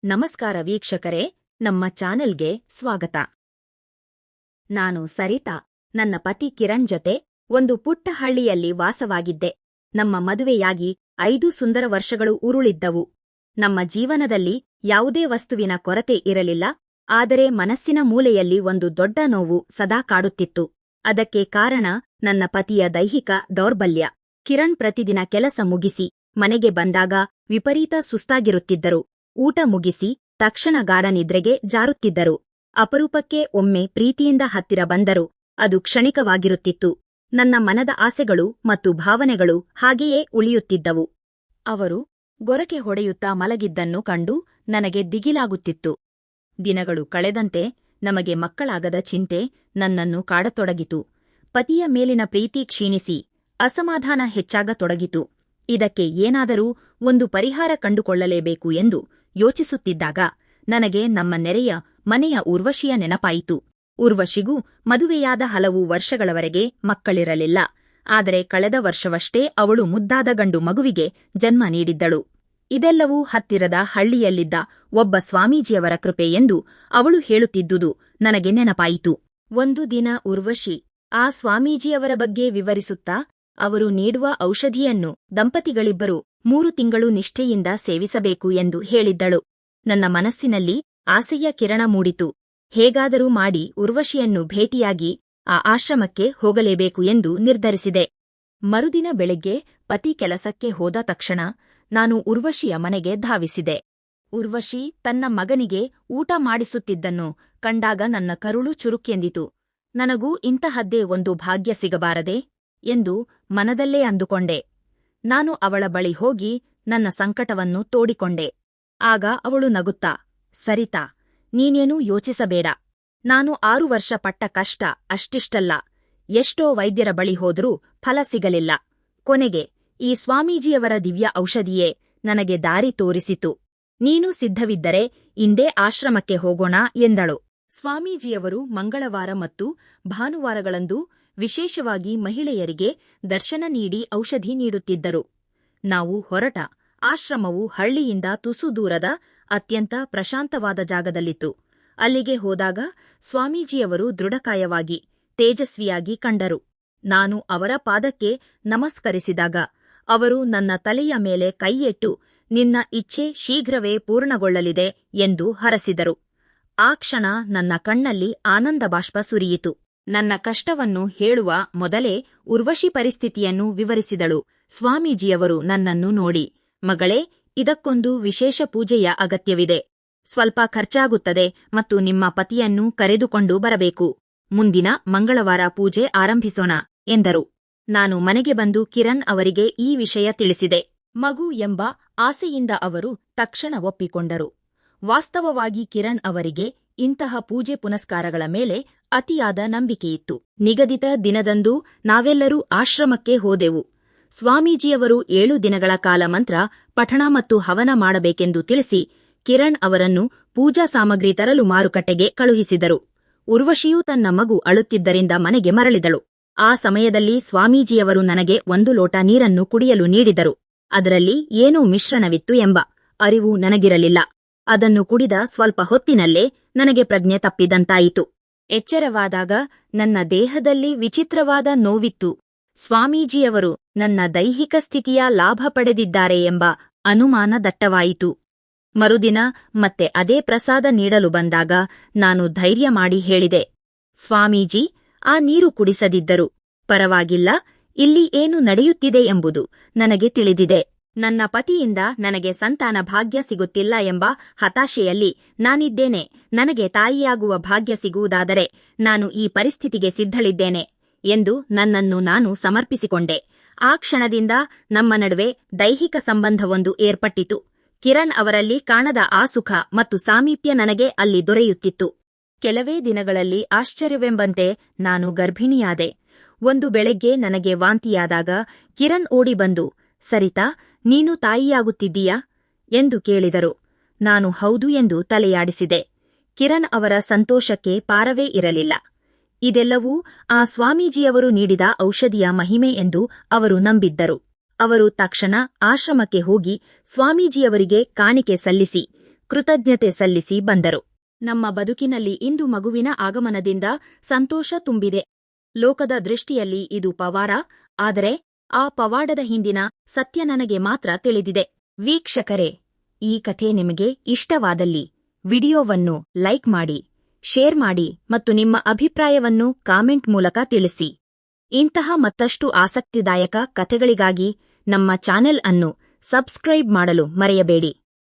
ನಮಸ್ಕಾರ ವೀಕ್ಷಕರೇ, ನಮ್ಮ ಚಾನೆಲ್ಗೆ ಸ್ವಾಗತ. ನಾನು ಸರಿತಾ. ನನ್ನ ಪತಿ ಕಿರಣ್ ಜೊತೆ ಒಂದು ಪುಟ್ಟ ಹಳ್ಳಿಯಲ್ಲಿ ವಾಸವಾಗಿದ್ದೆ. ನಮ್ಮ ಮದುವೆಯಾಗಿ 5 ಸುಂದರ ವರ್ಷಗಳು ಉರುಳಿದ್ದವು. ನಮ್ಮ ಜೀವನದಲ್ಲಿ ಯಾವುದೇ ವಸ್ತುವಿನ ಕೊರತೆ ಇರಲಿಲ್ಲ, ಆದರೆ ಮನಸ್ಸಿನ ಮೂಲೆಯಲ್ಲಿ ಒಂದು ದೊಡ್ಡ ನೋವು ಸದಾ ಕಾಡುತ್ತಿತ್ತು. ಅದಕ್ಕೆ ಕಾರಣ ನನ್ನ ಪತಿಯ ದೈಹಿಕ ದೌರ್ಬಲ್ಯ. ಕಿರಣ್ ಪ್ರತಿದಿನ ಕೆಲಸ ಮುಗಿಸಿ ಮನೆಗೆ ಬಂದಾಗ ವಿಪರೀತ ಸುಸ್ತಾಗಿರುತ್ತಿದ್ದರು. ಊಟ ಮುಗಿಸಿ ತಕ್ಷಣ ಗಾಢ ನಿದ್ರೆಗೆ ಜಾರುತ್ತಿದ್ದರು. ಅಪರೂಪಕ್ಕೆ ಒಮ್ಮೆ ಪ್ರೀತಿಯಿಂದ ಹತ್ತಿರ ಬಂದರು. ಅದು ಕ್ಷಣಿಕವಾಗಿರುತ್ತಿತ್ತು. ನನ್ನ ಮನದ ಆಸೆಗಳು ಮತ್ತು ಭಾವನೆಗಳು ಹಾಗೆಯೇ ಉಳಿಯುತ್ತಿದ್ದವು. ಅವರು ಗೊರಕೆ ಹೊಡೆಯುತ್ತಾ ಮಲಗಿದ್ದನ್ನು ಕಂಡು ನನಗೆ ದಿಗಿಲಾಗುತ್ತಿತ್ತು. ದಿನಗಳು ಕಳೆದಂತೆ ನಮಗೆ ಮಕ್ಕಳಾಗದ ಚಿಂತೆ ನನ್ನನ್ನು ಕಾಡತೊಡಗಿತು. ಪತಿಯ ಮೇಲಿನ ಪ್ರೀತಿ ಕ್ಷೀಣಿಸಿ ಅಸಮಾಧಾನ ಹೆಚ್ಚಾಗತೊಡಗಿತು. ಇದಕ್ಕೆ ಏನಾದರೂ ಒಂದು ಪರಿಹಾರ ಕಂಡುಕೊಳ್ಳಲೇಬೇಕು ಎಂದು ಯೋಚಿಸುತ್ತಿದ್ದಾಗ ನನಗೆ ನಮ್ಮ ನೆರೆಯ ಮನೆಯ ಉರ್ವಶಿಯ ನೆನಪಾಯಿತು. ಉರ್ವಶಿಗೂ ಮದುವೆಯಾದ ಹಲವು ವರ್ಷಗಳವರೆಗೆ ಮಕ್ಕಳಿರಲಿಲ್ಲ. ಆದರೆ ಕಳೆದ ವರ್ಷವಷ್ಟೇ ಅವಳು ಮುದ್ದಾದ ಗಂಡು ಮಗುವಿಗೆ ಜನ್ಮ ನೀಡಿದ್ದಳು. ಇದೆಲ್ಲವೂ ಹತ್ತಿರದ ಹಳ್ಳಿಯಲ್ಲಿದ್ದ ಒಬ್ಬ ಸ್ವಾಮೀಜಿಯವರ ಕೃಪೆ ಎಂದು ಅವಳು ಹೇಳುತ್ತಿದ್ದುದು ನನಗೆ ನೆನಪಾಯಿತು. ಒಂದು ದಿನ ಉರ್ವಶಿ ಆ ಸ್ವಾಮೀಜಿಯವರ ಬಗ್ಗೆ ವಿವರಿಸುತ್ತಾ, ಅವರು ನೀಡುವ ಔಷಧಿಯನ್ನು ದಂಪತಿಗಳಿಬ್ಬರು 3 ತಿಂಗಳು ನಿಷ್ಠೆಯಿಂದ ಸೇವಿಸಬೇಕು ಎಂದು ಹೇಳಿದ್ದಳು. ನನ್ನ ಮನಸ್ಸಿನಲ್ಲಿ ಆಸೆಯ ಕಿರಣ ಮೂಡಿತು. ಹೇಗಾದರೂ ಮಾಡಿ ಉರ್ವಶಿಯನ್ನು ಭೇಟಿಯಾಗಿ ಆ ಆಶ್ರಮಕ್ಕೆ ಹೋಗಲೇಬೇಕು ಎಂದು ನಿರ್ಧರಿಸಿದೆ. ಮರುದಿನ ಬೆಳಗ್ಗೆ ಪತಿ ಕೆಲಸಕ್ಕೆ ಹೋದ ತಕ್ಷಣ ನಾನು ಉರ್ವಶಿಯ ಮನೆಗೆ ಧಾವಿಸಿದೆ. ಉರ್ವಶಿ ತನ್ನ ಮಗನಿಗೆ ಊಟ ಮಾಡಿಸುತ್ತಿದ್ದನ್ನು ಕಂಡಾಗ ನನ್ನ ಕರುಳು ಚುರುಕೆಂದಿತು. ನನಗೂ ಇಂತಹದ್ದೇ ಒಂದು ಭಾಗ್ಯ ಸಿಗಬಾರದೆ ಎಂದು ಮನದಲ್ಲೇ ಅಂದುಕೊಂಡೆ. ನಾನು ಅವಳ ಬಳಿ ಹೋಗಿ ನನ್ನ ಸಂಕಟವನ್ನು ತೋಡಿಕೊಂಡೆ. ಆಗ ಅವಳು ನಗುತ್ತಾ, ಸರಿತಾ, ನೀನೇನೂ ಯೋಚಿಸಬೇಡ. ನಾನು 6 ವರ್ಷ ಪಟ್ಟ ಕಷ್ಟ ಅಷ್ಟಿಷ್ಟಲ್ಲ. ಎಷ್ಟೋ ವೈದ್ಯರ ಬಳಿ ಹೋದರೂ ಫಲ ಸಿಗಲಿಲ್ಲ. ಕೊನೆಗೆ ಈ ಸ್ವಾಮೀಜಿಯವರ ದಿವ್ಯ ಔಷಧಿಯೇ ನನಗೆ ದಾರಿ ತೋರಿಸಿತು. ನೀನು ಸಿದ್ಧವಿದ್ದರೆ ಇಂದೇ ಆಶ್ರಮಕ್ಕೆ ಹೋಗೋಣ ಎಂದಳು. ಸ್ವಾಮೀಜಿಯವರು ಮಂಗಳವಾರ ಮತ್ತು ಭಾನುವಾರಗಳಂದು ವಿಶೇಷವಾಗಿ ಮಹಿಳೆಯರಿಗೆ ದರ್ಶನ ನೀಡಿ ಔಷಧಿ ನೀಡುತ್ತಿದ್ದರು. ನಾವು ಹೊರಟ ಆಶ್ರಮವು ಹಳ್ಳಿಯಿಂದ ತುಸು ದೂರದ ಅತ್ಯಂತ ಪ್ರಶಾಂತವಾದ ಜಾಗದಲ್ಲಿತ್ತು. ಅಲ್ಲಿಗೆ ಹೋದಾಗ ಸ್ವಾಮೀಜಿಯವರು ದೃಢಕಾಯವಾಗಿ ತೇಜಸ್ವಿಯಾಗಿ ಕಂಡರು. ನಾನು ಅವರ ಪಾದಕ್ಕೆ ನಮಸ್ಕರಿಸಿದಾಗ ಅವರು ನನ್ನ ತಲೆಯ ಮೇಲೆ ಕೈಯಿಟ್ಟು ನಿನ್ನ ಇಚ್ಛೆ ಶೀಘ್ರವೇ ಪೂರ್ಣಗೊಳ್ಳಲಿದೆ ಎಂದು ಹರಸಿದರು. ಆ ಕ್ಷಣ ನನ್ನ ಕಣ್ಣಲ್ಲಿ ಆನಂದ ಬಾಷ್ಪ ಸುರಿಯಿತು. ನನ್ನ ಕಷ್ಟವನ್ನು ಹೇಳುವ ಮೊದಲೇ ಉರ್ವಶಿ ಪರಿಸ್ಥಿತಿಯನ್ನು ವಿವರಿಸಿದಳು. ಸ್ವಾಮೀಜಿಯವರು ನನ್ನನ್ನು ನೋಡಿ, ಮಗಳೇ, ಇದಕ್ಕೊಂದು ವಿಶೇಷ ಪೂಜೆಯ ಅಗತ್ಯವಿದೆ. ಸ್ವಲ್ಪ ಖರ್ಚಾಗುತ್ತದೆ ಮತ್ತು ನಿಮ್ಮ ಪತಿಯನ್ನು ಕರೆದುಕೊಂಡು ಬರಬೇಕು. ಮುಂದಿನ ಮಂಗಳವಾರ ಪೂಜೆ ಆರಂಭಿಸೋಣ ಎಂದರು. ನಾನು ಮನೆಗೆ ಬಂದು ಕಿರಣ್ ಅವರಿಗೆ ಈ ವಿಷಯ ತಿಳಿಸಿದೆ. ಮಗು ಎಂಬ ಆಸೆಯಿಂದ ಅವರು ತಕ್ಷಣ ಒಪ್ಪಿಕೊಂಡರು. ವಾಸ್ತವವಾಗಿ ಕಿರಣ್ ಅವರಿಗೆ ಇಂತಹ ಪೂಜೆ ಪುನಸ್ಕಾರಗಳ ಮೇಲೆ ಅತಿಯಾದ ನಂಬಿಕೆಯಿತ್ತು. ನಿಗದಿತ ದಿನದಂದು ನಾವೆಲ್ಲರೂ ಆಶ್ರಮಕ್ಕೆ ಹೋದೆವು. ಸ್ವಾಮೀಜಿಯವರು 7 ದಿನಗಳ ಕಾಲ ಮಂತ್ರ ಪಠಣ ಮತ್ತು ಹವನ ಮಾಡಬೇಕೆಂದು ತಿಳಿಸಿ ಕಿರಣ್ ಅವರನ್ನು ಪೂಜಾ ಸಾಮಗ್ರಿ ತರಲು ಮಾರುಕಟ್ಟೆಗೆ ಕಳುಹಿಸಿದರು. ಉರ್ವಶಿಯೂ ತನ್ನ ಮಗು ಅಳುತ್ತಿದ್ದರಿಂದ ಮನೆಗೆ ಮರಳಿದಳು. ಆ ಸಮಯದಲ್ಲಿ ಸ್ವಾಮೀಜಿಯವರು ನನಗೆ 1 ಲೋಟ ನೀರನ್ನು ಕುಡಿಯಲು ನೀಡಿದರು. ಅದರಲ್ಲಿ ಏನೋ ಮಿಶ್ರಣವಿತ್ತು ಎಂಬ ಅರಿವು ನನಗಿರಲಿಲ್ಲ. ಅದನ್ನು ಕುಡಿದ ಸ್ವಲ್ಪ ಹೊತ್ತಿನಲ್ಲೇ ನನಗೆ ಪ್ರಜ್ಞೆ ತಪ್ಪಿದಂತಾಯಿತು. ಎಚ್ಚರವಾದಾಗ ನನ್ನ ದೇಹದಲ್ಲಿ ವಿಚಿತ್ರವಾದ ನೋವಿತ್ತು. ಸ್ವಾಮೀಜಿಯವರು ನನ್ನ ದೈಹಿಕ ಸ್ಥಿತಿಯ ಲಾಭ ಪಡೆದಿದ್ದಾರೆ ಎಂಬ ಅನುಮಾನ ದಟ್ಟವಾಯಿತು. ಮರುದಿನ ಮತ್ತೆ ಅದೇ ಪ್ರಸಾದ ನೀಡಲು ಬಂದಾಗ ನಾನು ಧೈರ್ಯ ಮಾಡಿ ಹೇಳಿದೆ, ಸ್ವಾಮೀಜಿ, ಆ ನೀರು ಕುಡಿಸದಿದ್ದರು ಪರವಾಗಿಲ್ಲ, ಇಲ್ಲಿ ಏನು ನಡೆಯುತ್ತಿದೆ ಎಂಬುದು ನನಗೆ ತಿಳಿದಿದೆ. ನನ್ನ ಪತಿಯಿಂದ ನನಗೆ ಸಂತಾನ ಭಾಗ್ಯ ಸಿಗುತ್ತಿಲ್ಲ ಎಂಬ ಹತಾಶೆಯಲ್ಲಿ ನಾನಿದ್ದೇನೆ. ನನಗೆ ತಾಯಿಯಾಗುವ ಭಾಗ್ಯ ಸಿಗುವುದಾದರೆ ನಾನು ಈ ಪರಿಸ್ಥಿತಿಗೆ ಸಿದ್ಧಳಿದ್ದೇನೆ ಎಂದು ನನ್ನನ್ನು ನಾನು ಸಮರ್ಪಿಸಿಕೊಂಡೆ. ಆ ಕ್ಷಣದಿಂದ ನಮ್ಮ ನಡುವೆ ದೈಹಿಕ ಸಂಬಂಧವೊಂದು ಏರ್ಪಟ್ಟಿತು. ಕಿರಣ್ ಅವರಲ್ಲಿ ಕಾಣದ ಆ ಸುಖ ಮತ್ತು ಸಾಮೀಪ್ಯ ನನಗೆ ಅಲ್ಲಿ ದೊರೆಯುತ್ತಿತ್ತು. ಕೆಲವೇ ದಿನಗಳಲ್ಲಿ ಆಶ್ಚರ್ಯವೆಂಬಂತೆ ನಾನು ಗರ್ಭಿಣಿಯಾದೆ. ಒಂದು ಬೆಳಗ್ಗೆ ನನಗೆ ವಾಂತಿಯಾದಾಗ ಕಿರಣ್ ಓಡಿ ಬಂದು, ಸರಿತಾ, ನೀನು ತಾಯಿಯಾಗುತ್ತಿದ್ದೀಯಾ ಎಂದು ಕೇಳಿದರು. ನಾನು ಹೌದು ಎಂದು ತಲೆಯಾಡಿಸಿದೆ. ಕಿರಣ್ ಅವರ ಸಂತೋಷಕ್ಕೆ ಪಾರವೇ ಇರಲಿಲ್ಲ. ಇದೆಲ್ಲವೂ ಆ ಸ್ವಾಮೀಜಿಯವರು ನೀಡಿದ ಔಷಧಿಯ ಮಹಿಮೆ ಎಂದು ಅವರು ನಂಬಿದ್ದರು. ಅವರು ತಕ್ಷಣ ಆಶ್ರಮಕ್ಕೆ ಹೋಗಿ ಸ್ವಾಮೀಜಿಯವರಿಗೆ ಕಾಣಿಕೆ ಸಲ್ಲಿಸಿ ಕೃತಜ್ಞತೆ ಸಲ್ಲಿಸಿ ಬಂದರು. ನಮ್ಮ ಬದುಕಿನಲ್ಲಿ ಇಂದು ಮಗುವಿನ ಆಗಮನದಿಂದ ಸಂತೋಷ ತುಂಬಿದೆ. ಲೋಕದ ದೃಷ್ಟಿಯಲ್ಲಿ ಇದು ಪವಾಡ, ಆದರೆ ಆ ಪವಾಡದ ಹಿಂದಿನ ಸತ್ಯ ನನಗೆ ಮಾತ್ರ ತಿಳಿದಿದೆ. ವೀಕ್ಷಕರೇ, ಈ ಕಥೆ ನಿಮಗೆ ಇಷ್ಟವಾದಲ್ಲಿ ವಿಡಿಯೋವನ್ನು ಲೈಕ್ ಮಾಡಿ, ಶೇರ್ ಮಾಡಿ ಮತ್ತು ನಿಮ್ಮ ಅಭಿಪ್ರಾಯವನ್ನು ಕಾಮೆಂಟ್ ಮೂಲಕ ತಿಳಿಸಿ. ಇಂತಹ ಮತ್ತಷ್ಟು ಆಸಕ್ತಿದಾಯಕ ಕಥೆಗಳಿಗಾಗಿ ನಮ್ಮ ಚಾನೆಲ್ ಅನ್ನು ಸಬ್ಸ್ಕ್ರೈಬ್ ಮಾಡಲು ಮರೆಯಬೇಡಿ.